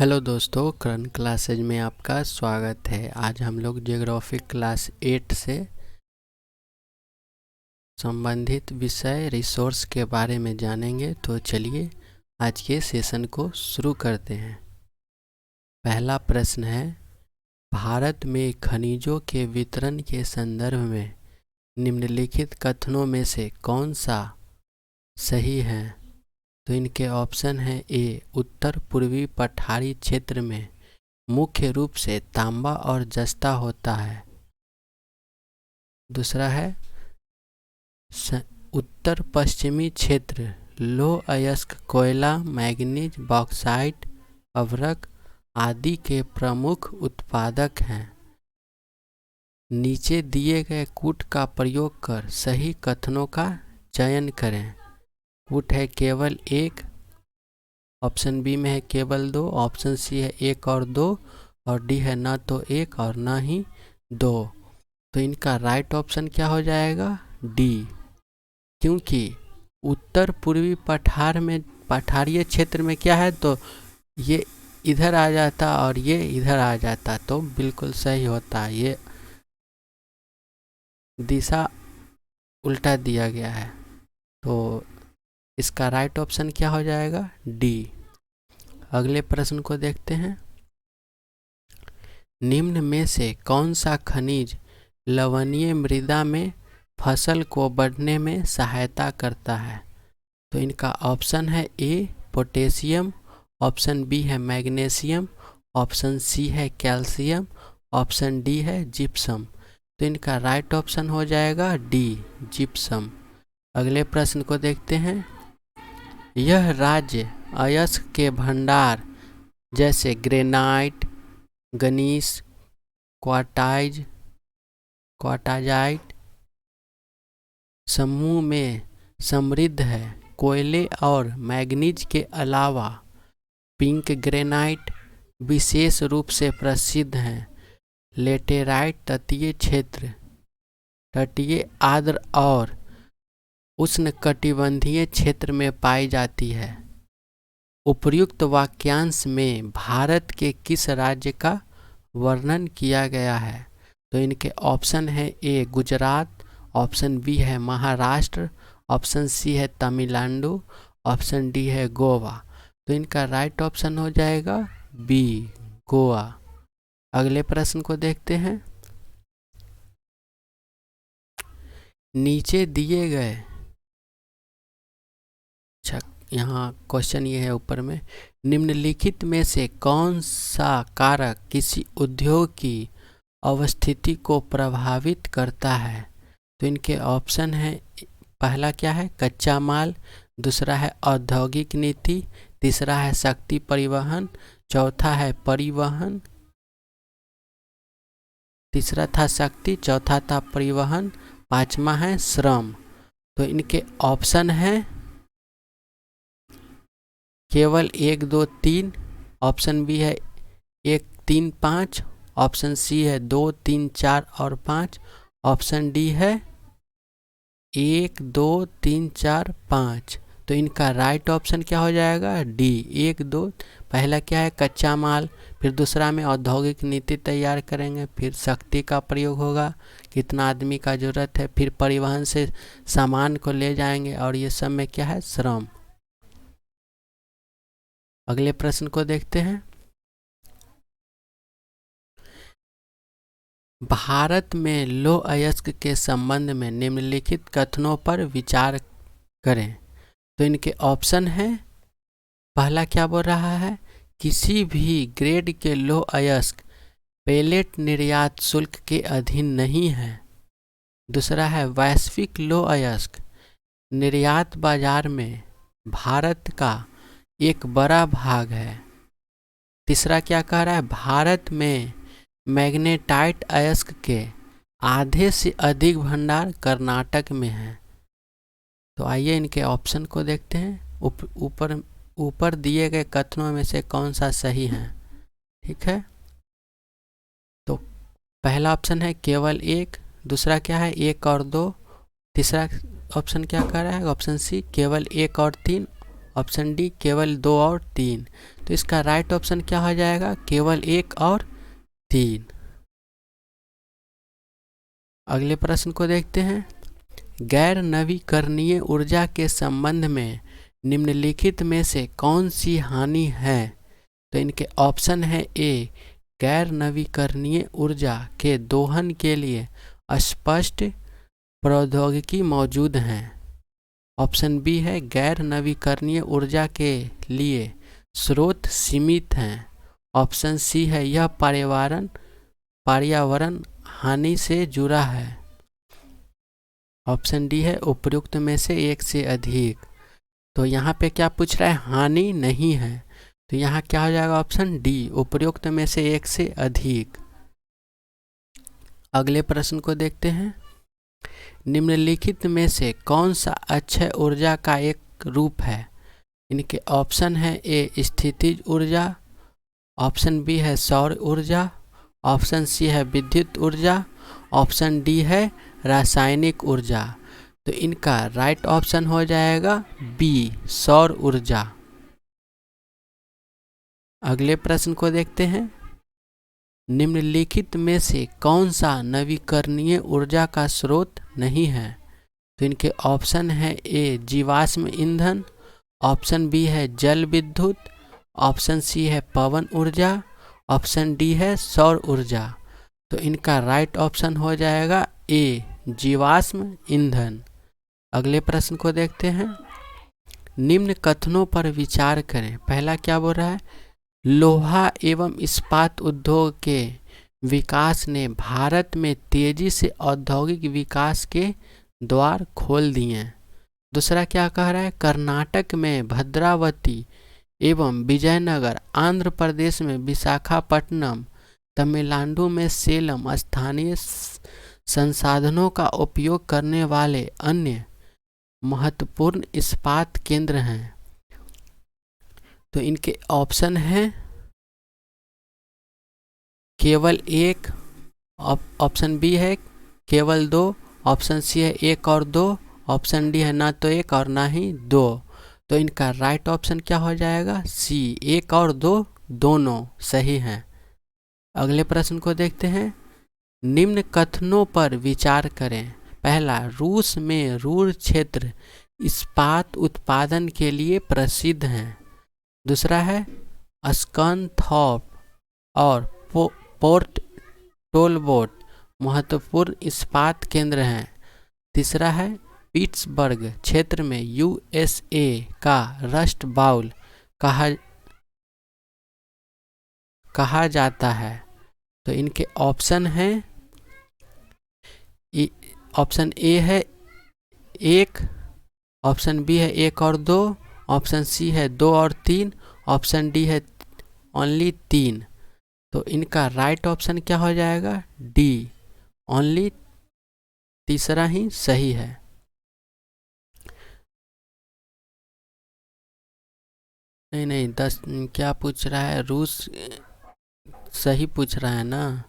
Hello दोस्तों, करण classes में आपका स्वागत है। आज हम लोग ज्योग्राफी क्लास 8 से संबंधित विषय रिसोर्स के बारे में जानेंगे। तो चलिए आज के सेशन को शुरू करते हैं। पहला प्रश्न है, भारत में खनिजों के वितरण के संदर्भ में निम्नलिखित कथनों में से कौन सा सही है? तो इनके ऑप्शन है ए, उत्तर पूर्वी पठारी क्षेत्र में मुख्य रूप से तांबा और जस्ता होता है। दूसरा है उत्तर पश्चिमी क्षेत्र लौह अयस्क कोयला, मैग्नीज, बॉक्साइट, अभ्रक आदि के प्रमुख उत्पादक हैं। नीचे दिए गए कूट का प्रयोग कर सही कथनों का चयन करें। कूट है केवल एक, ऑप्शन बी में है केवल दो, ऑप्शन सी है एक और दो, और डी है ना तो एक और ना ही दो। तो इनका राइट ऑप्शन क्या हो जाएगा? डी, क्योंकि उत्तर पूर्वी पठारीय क्षेत्र में क्या है, तो ये इधर आ जाता और ये इधर आ जाता तो बिल्कुल सही होता। ये दिशा उल्टा दिया गया है, तो इसका राइट ऑप्शन क्या हो जाएगा? डी। अगले प्रश्न को देखते हैं। निम्न में से कौन सा खनिज लवणीय मृदा में फसल को बढ़ने में सहायता करता है? तो इनका ऑप्शन है ए पोटेशियम, ऑप्शन बी है मैग्नीशियम, ऑप्शन सी है कैल्शियम, ऑप्शन डी है जिप्सम। तो इनका राइट ऑप्शन हो जाएगा डी, जिप्सम। अगले प्रश्न को देखते हैं। यह राज्य अयस्क के भंडार जैसे ग्रेनाइट, गनीस, क्वार्टाजाइट समूह में समृद्ध है। कोयले और मैग्नीज के अलावा पिंक ग्रेनाइट विशेष रूप से प्रसिद्ध हैं। लेटेराइट तटीय क्षेत्र, तटीय आर्द्र और उष्णकटिबंधीय क्षेत्र में पाई जाती है। उपर्युक्त वाक्यांश में भारत के किस राज्य का वर्णन किया गया है? तो इनके ऑप्शन है ए गुजरात, ऑप्शन बी है महाराष्ट्र, ऑप्शन सी है तमिलनाडु, ऑप्शन डी है गोवा। तो इनका राइट ऑप्शन हो जाएगा बी, गोवा। अगले प्रश्न को देखते हैं। नीचे दिए गए, यहाँ क्वेश्चन ये है ऊपर में, निम्नलिखित में से कौन सा कारक किसी उद्योग की अवस्थिति को प्रभावित करता है? तो इनके ऑप्शन है, पहला क्या है? कच्चा माल, दूसरा है औद्योगिक नीति, तीसरा है शक्ति परिवहन, चौथा है परिवहन, तीसरा था शक्ति, चौथा था परिवहन, पांचवा है श्रम। तो इनके ऑप्शन है केवल 1, 2, 3, ऑप्शन बी है 1, 3, 5, ऑप्शन सी है 2, 3, 4 और 5, ऑप्शन डी है 1, 2, 3, 4, 5। तो इनका राइट ऑप्शन क्या हो जाएगा? डी, 1, 2। पहला क्या है? कच्चा माल, फिर दूसरा में औद्योगिक नीति तैयार करेंगे, फिर शक्ति का प्रयोग होगा, कितना आदमी का जरूरत है, फिर परिवहन से सामान को ले जाएंगे, और ये सब में क्या है? श्रम। अगले प्रश्न को देखते हैं। भारत में लौह अयस्क के संबंध में निम्नलिखित कथनों पर विचार करें। तो इनके ऑप्शन है, पहला क्या बोल रहा है? किसी भी ग्रेड के लौह अयस्क पेलेट निर्यात शुल्क के अधीन नहीं है। दूसरा है वैश्विक लौह अयस्क निर्यात बाजार में भारत का एक बड़ा भाग है। तीसरा क्या कह रहा है? भारत में मैग्नेटाइट अयस्क के आधे से अधिक भंडार कर्नाटक में है। तो आइए इनके ऑप्शन को देखते हैं। ऊपर दिए गए कथनों में से कौन सा सही है? ठीक है, तो पहला ऑप्शन है केवल एक, दूसरा क्या है? 1 और 2, तीसरा ऑप्शन क्या कह रहा है? ऑप्शन सी केवल 1 और 3, ऑप्शन डी केवल 2 और 3। तो इसका राइट ऑप्शन क्या हो जाएगा? केवल 1 और 3। अगले प्रश्न को देखते हैं। गैर नवीकरणीय ऊर्जा के संबंध में निम्नलिखित में से कौन सी हानि है? तो इनके ऑप्शन है ए, गैर नवीकरणीय ऊर्जा के दोहन के लिए स्पष्ट प्रौद्योगिकी मौजूद हैं। ऑप्शन बी है, गैर नवीकरणीय ऊर्जा के लिए स्रोत सीमित हैं। ऑप्शन सी है, यह पर्यावरण हानि से जुड़ा है। ऑप्शन डी है, उपयुक्त में से एक से अधिक। तो यहाँ पे क्या पूछ रहा है? हानि नहीं है। तो यहाँ क्या हो जाएगा? ऑप्शन डी, उपयुक्त में से एक से अधिक। अगले प्रश्न को देखते हैं। निम्नलिखित में से कौन सा अक्षय ऊर्जा का एक रूप है? इनके ऑप्शन है ए, स्थितिज ऊर्जा। ऑप्शन बी है सौर ऊर्जा। ऑप्शन सी है विद्युत ऊर्जा। ऑप्शन डी है रासायनिक ऊर्जा। तो इनका राइट ऑप्शन हो जाएगा बी, सौर ऊर्जा। अगले प्रश्न को देखते हैं। निम्नलिखित में से कौन सा नवीकरणीय ऊर्जा का स्रोत नहीं है? तो इनके ऑप्शन है ए, जीवाश्म ईंधन। ऑप्शन बी है जल विद्युत। ऑप्शन सी है पवन ऊर्जा। ऑप्शन डी है सौर ऊर्जा। तो इनका राइट ऑप्शन हो जाएगा ए, जीवाश्म ईंधन। अगले प्रश्न को देखते हैं। निम्न कथनों पर विचार करें। पहला क्या बोल रहा है? लोहा एवं इस्पात उद्योग के विकास ने भारत में तेजी से औद्योगिक विकास के द्वार खोल दिए। दूसरा क्या कह रहा है? कर्नाटक में भद्रावती एवं विजयनगर, आंध्र प्रदेश में विशाखापट्टनम, तमिलनाडु में सेलम स्थानीय संसाधनों का उपयोग करने वाले अन्य महत्वपूर्ण इस्पात केंद्र हैं। तो इनके ऑप्शन है केवल 1। ऑप्शन बी है केवल 2। ऑप्शन सी है 1 और 2। ऑप्शन डी है ना तो 1 और ना ही 2। तो इनका राइट ऑप्शन क्या हो जाएगा? सी, 1 और 2 दोनों सही हैं। अगले प्रश्न को देखते हैं। निम्न कथनों पर विचार करें। पहला, रूस में रूर क्षेत्र इस्पात उत्पादन के लिए प्रसिद्ध हैं। दूसरा है स्कनथॉर्प और पोर्ट टोलबोट महत्वपूर्ण इस्पात केंद्र हैं। तीसरा है पिट्सबर्ग क्षेत्र में यूएसए का रस्ट बाउल कहा जाता है। तो इनके ऑप्शन हैं, ऑप्शन ए है 1। ऑप्शन बी है 1 और 2। ऑप्शन सी है 2 और 3। ऑप्शन डी है ओनली 3। तो इनका राइट ऑप्शन क्या हो जाएगा? डी, ओनली तीसरा ही सही है। नहीं 10 क्या पूछ रहा है? रूस सही पूछ रहा है ना।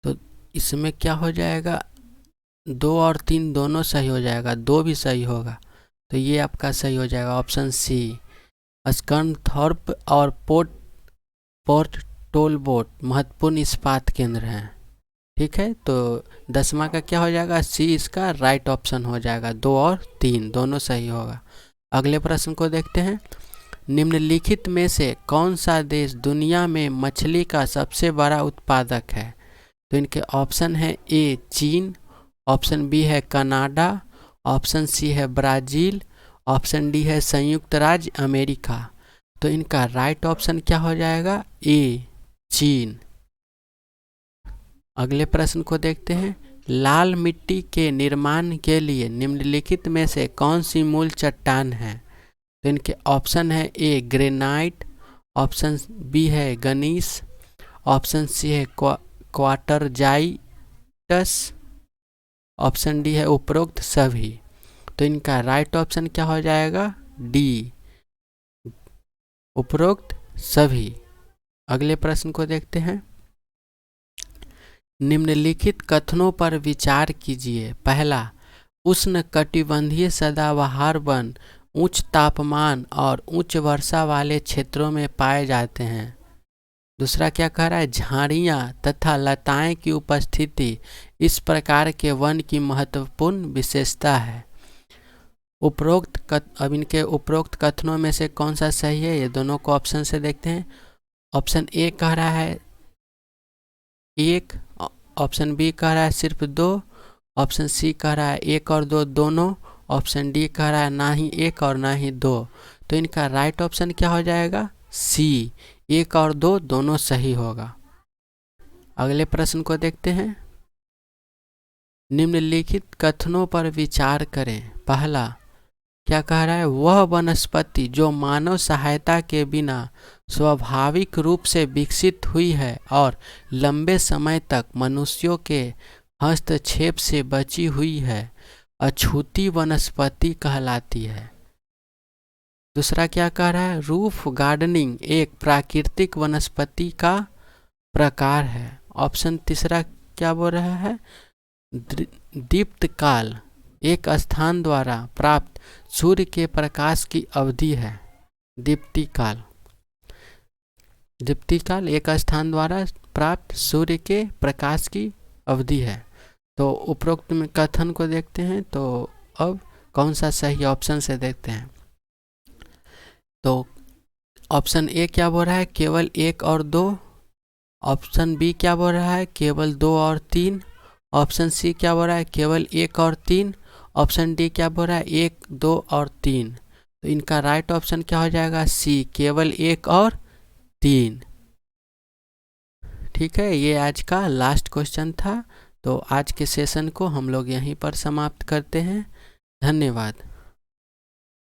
तो इसमें क्या हो जाएगा? 2 और 3 दोनों सही हो जाएगा, 2 भी सही होगा। तो ये आपका सही हो जाएगा ऑप्शन सी, स्कनथॉर्प और पोर्ट टोलबोट महत्वपूर्ण इस्पात केंद्र हैं। ठीक है, तो 10वां का क्या हो जाएगा? सी इसका राइट ऑप्शन हो जाएगा। 2 और 3 दोनों सही होगा। अगले प्रश्न को देखते हैं। निम्नलिखित में से कौन सा देश दुनिया में मछली का सबसे बड़ा उत्पादक है? तो इनके ऑप्शन है ए, चीन। ऑप्शन बी है कनाडा। ऑप्शन सी है ब्राज़ील। ऑप्शन डी है संयुक्त राज्य अमेरिका। तो इनका राइट ऑप्शन क्या हो जाएगा? ए, चीन। अगले प्रश्न को देखते हैं। लाल मिट्टी के निर्माण के लिए निम्नलिखित में से कौन सी मूल चट्टान है? तो इनके ऑप्शन है ए, ग्रेनाइट। ऑप्शन बी है गनीस। ऑप्शन सी है क्वार्टरजाइटस। ऑप्शन डी है उपरोक्त सभी। तो इनका राइट ऑप्शन क्या हो जाएगा? डी, उपरोक्त सभी। अगले प्रश्न को देखते हैं। निम्नलिखित कथनों पर विचार कीजिए। पहला, उष्ण कटिबंधीय सदाबहार वन उच्च तापमान और उच्च वर्षा वाले क्षेत्रों में पाए जाते हैं। दूसरा क्या कह रहा है, झाड़ियाँ तथा लताएं की उपस्थिति इस प्रकार के वन की महत्वपूर्ण विशेषता है। अब इनके उपरोक्त कथनों में से कौन सा सही है, ये दोनों को ऑप्शन से देखते हैं। ऑप्शन ए कह रहा है 1, ऑप्शन बी कह रहा है सिर्फ 2, ऑप्शन सी कह रहा है 1 और 2 दोनों, ऑप्शन डी कह रहा है ना ही 1 और ना ही 2। तो इनका राइट ऑप्शन क्या हो जाएगा, सी, 1 और 2 दोनों सही होगा। अगले प्रश्न को देखते हैं। निम्नलिखित कथनों पर विचार करें। पहला क्या कह रहा है, वह वनस्पति जो मानव सहायता के बिना स्वाभाविक रूप से विकसित हुई है और लंबे समय तक मनुष्यों के हस्तक्षेप से बची हुई है, अछूती वनस्पति कहलाती है। दूसरा क्या कह रहा है, रूफ गार्डनिंग एक प्राकृतिक वनस्पति का प्रकार है। ऑप्शन तीसरा क्या बोल रहा है, दीप्तकाल एक स्थान द्वारा प्राप्त सूर्य के प्रकाश की अवधि है। दीप्तिकाल एक स्थान द्वारा प्राप्त सूर्य के प्रकाश की अवधि है। तो उपरोक्त में कथन को देखते हैं। तो अब कौन सा सही ऑप्शन से देखते हैं। तो ऑप्शन ए क्या बोल रहा है, केवल 1 और 2। ऑप्शन बी क्या बोल रहा है, केवल 2 और 3। ऑप्शन सी क्या बोल रहा है, केवल 1 और 3। ऑप्शन डी क्या बोल रहा है, 1, 2 और 3। तो इनका राइट ऑप्शन क्या हो जाएगा, सी, केवल 1 और 3। ठीक है, ये आज का लास्ट क्वेश्चन था। तो आज के सेशन को हम लोग यहीं पर समाप्त करते हैं। धन्यवाद।